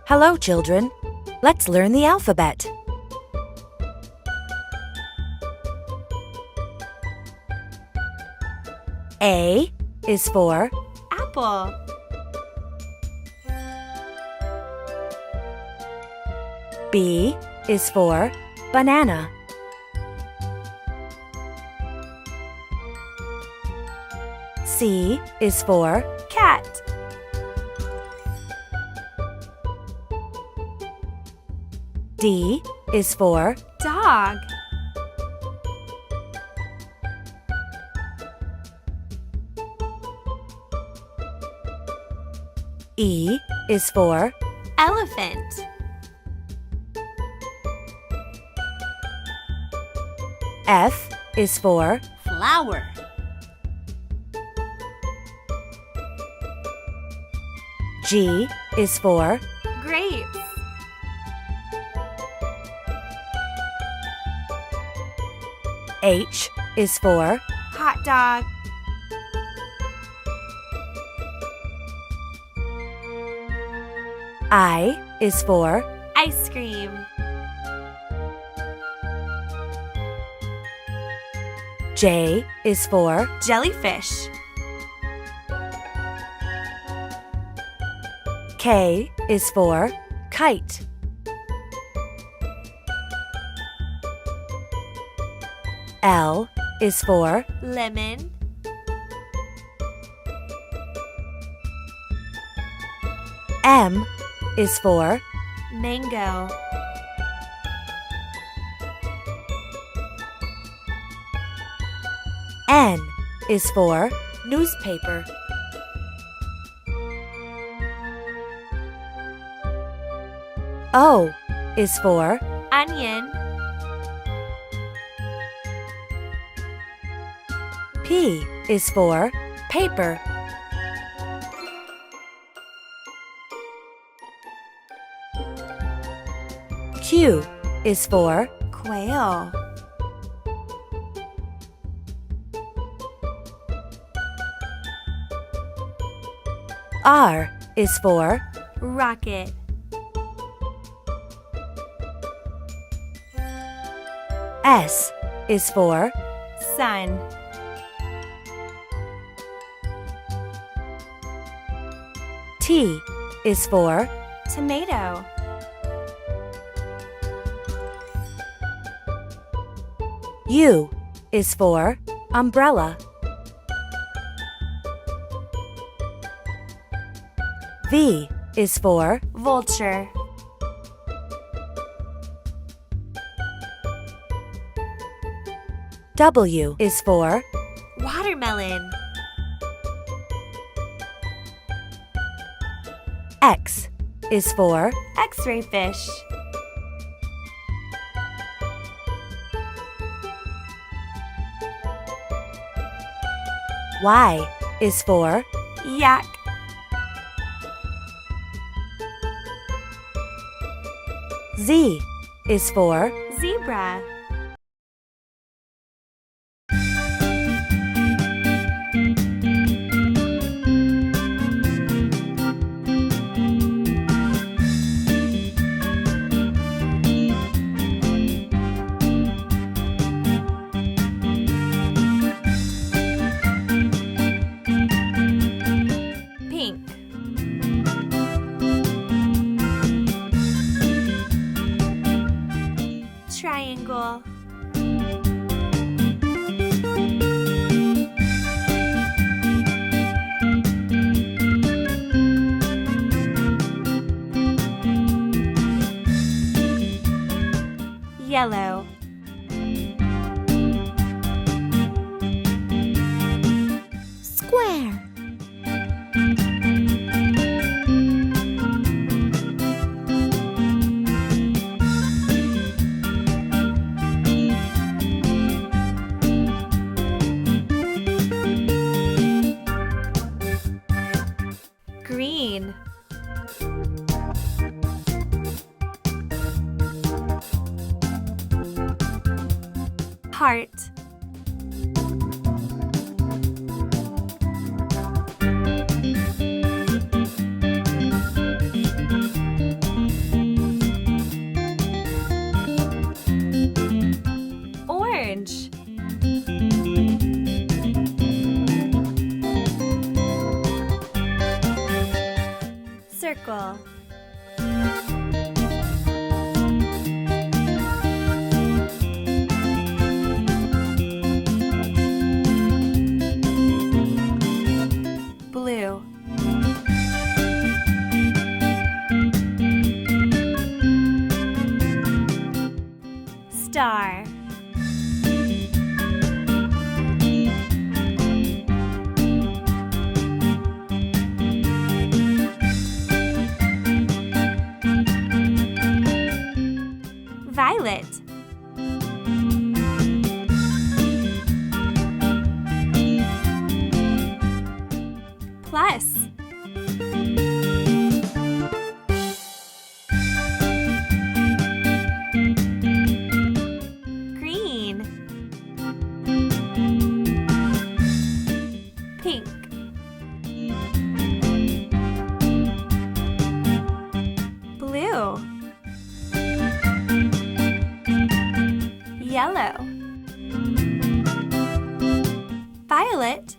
Hello, children. Let's learn the alphabet. A is for Apple. B is for banana. C is for Cat. D is for Dog. E is for Elephant. F is for Flower. G is for Grapes. H is for Hot dog. I is for Ice cream. J is for Jellyfish. K is for kite. L is for Lemon. M is for Mango. N is for newspaper. O is for Onion. P is for paper. Q is for Quail. R is for Rocket. S is for Sun. T is for Tomato. U is for umbrella. V is for Vulture. W is for Watermelon. X is for X-ray fish. Y is for Yak. Z is for Zebra. Pink. Triangle. Yellow. Square. Green. Heart. circle. Blue. Star. Violet. Plus. Green. Pink. Blue. Yellow. Violet.